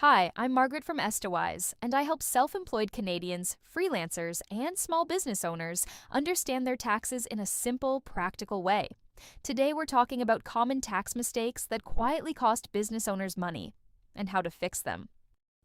Hi, I'm Margaret from Estawise, and I help self-employed Canadians, freelancers, and small business owners understand their taxes in a simple, practical way. Today we're talking about common tax mistakes that quietly cost business owners money and how to fix them.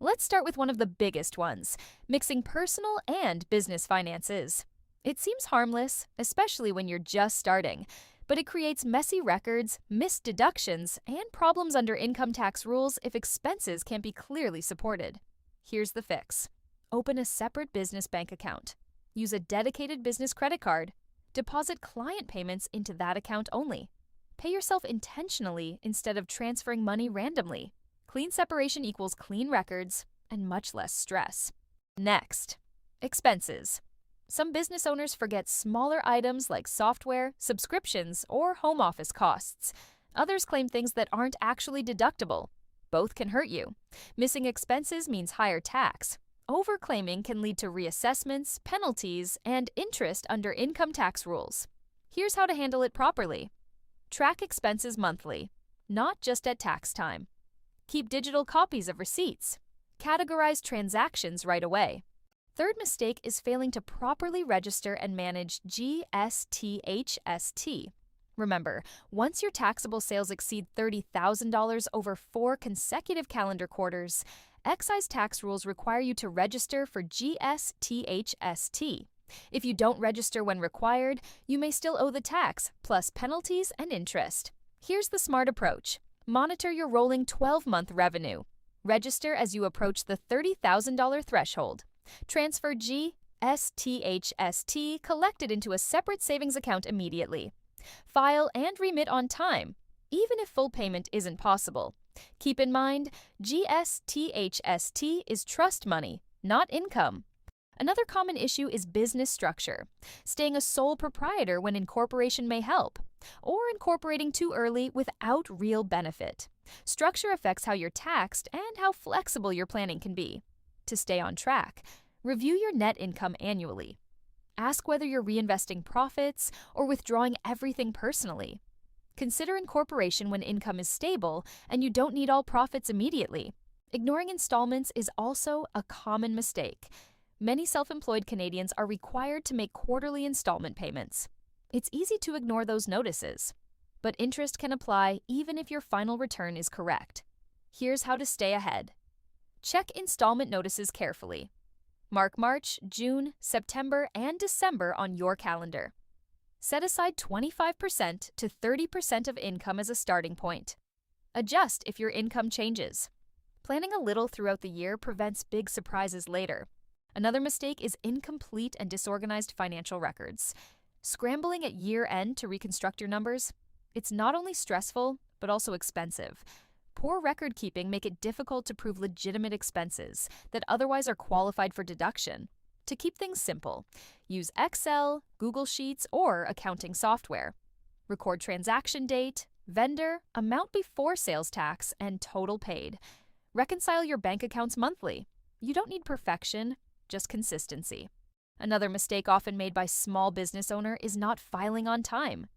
Let's start with one of the biggest ones, mixing personal and business finances. It seems harmless, especially when you're just starting, but it creates messy records, missed deductions, and problems under income tax rules if expenses can't be clearly supported. Here's the fix. Open a separate business bank account. Use a dedicated business credit card. Deposit client payments into that account only. Pay yourself intentionally instead of transferring money randomly. Clean separation equals clean records and much less stress. Next, expenses. Some business owners forget smaller items like software, subscriptions, or home office costs. Others claim things that aren't actually deductible. Both can hurt you. Missing expenses means higher tax. Overclaiming can lead to reassessments, penalties, and interest under income tax rules. Here's how to handle it properly. Track expenses monthly, not just at tax time. Keep digital copies of receipts. Categorize transactions right away. Third mistake is failing to properly register and manage HST. Remember, once your taxable sales exceed $30,000 over 4 consecutive calendar quarters, excise tax rules require you to register for HST. If you don't register when required, you may still owe the tax, plus penalties and interest. Here's the smart approach. Monitor your rolling 12-month revenue. Register as you approach the $30,000 threshold. Transfer GSTHST collected into a separate savings account immediately. File and remit on time, even if full payment isn't possible. Keep in mind, GSTHST is trust money, not income. Another common issue is business structure. Staying a sole proprietor when incorporation may help, or incorporating too early without real benefit. Structure affects how you're taxed and how flexible your planning can be. To stay on track, review your net income annually. Ask whether you're reinvesting profits or withdrawing everything personally. Consider incorporation when income is stable and you don't need all profits immediately. Ignoring installments is also a common mistake. Many self-employed Canadians are required to make quarterly installment payments. It's easy to ignore those notices, but interest can apply even if your final return is correct. Here's how to stay ahead. Check installment notices carefully. Mark March, June, September, and December on your calendar. Set aside 25% to 30% of income as a starting point. Adjust if your income changes. Planning a little throughout the year prevents big surprises later. Another mistake is incomplete and disorganized financial records. Scrambling at year-end to reconstruct your numbers? It's not only stressful, but also expensive. Poor record keeping make it difficult to prove legitimate expenses that otherwise are qualified for deduction. To keep things simple, use Excel, Google Sheets, or accounting software. Record transaction date, vendor, amount before sales tax, and total paid. Reconcile your bank accounts monthly. You don't need perfection, just consistency. Another mistake often made by small business owner is not filing on time.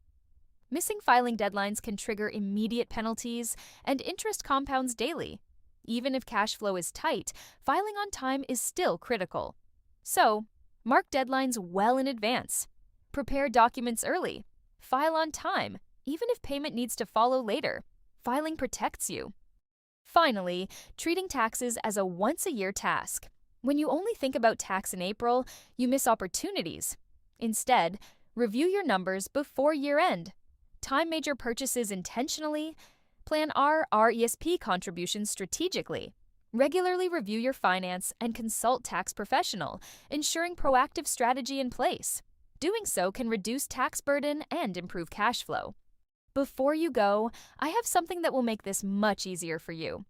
Missing filing deadlines can trigger immediate penalties, and interest compounds daily. Even if cash flow is tight, filing on time is still critical. So, mark deadlines well in advance. Prepare documents early. File on time, even if payment needs to follow later. Filing protects you. Finally, treating taxes as a once-a-year task. When you only think about tax in April, you miss opportunities. Instead, review your numbers before year-end. Time major purchases intentionally. Plan RESP contributions strategically. Regularly review your finance and consult tax professional, ensuring proactive strategy in place. Doing so can reduce tax burden and improve cash flow. Before you go, I have something that will make this much easier for you.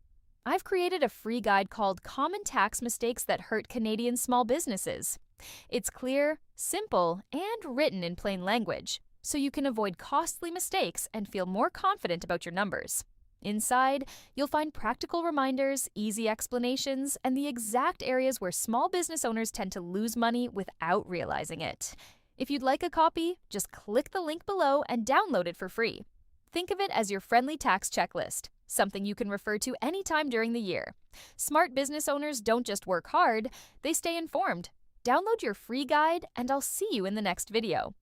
I've created a free guide called Common Tax Mistakes That Hurt Canadian Small Businesses. It's clear, simple, and written in plain language, so you can avoid costly mistakes and feel more confident about your numbers. Inside, you'll find practical reminders, easy explanations, and the exact areas where small business owners tend to lose money without realizing it. If you'd like a copy, just click the link below and download it for free. Think of it as your friendly tax checklist. something you can refer to anytime during the year. Smart business owners don't just work hard, they stay informed. Download your free guide, and I'll see you in the next video.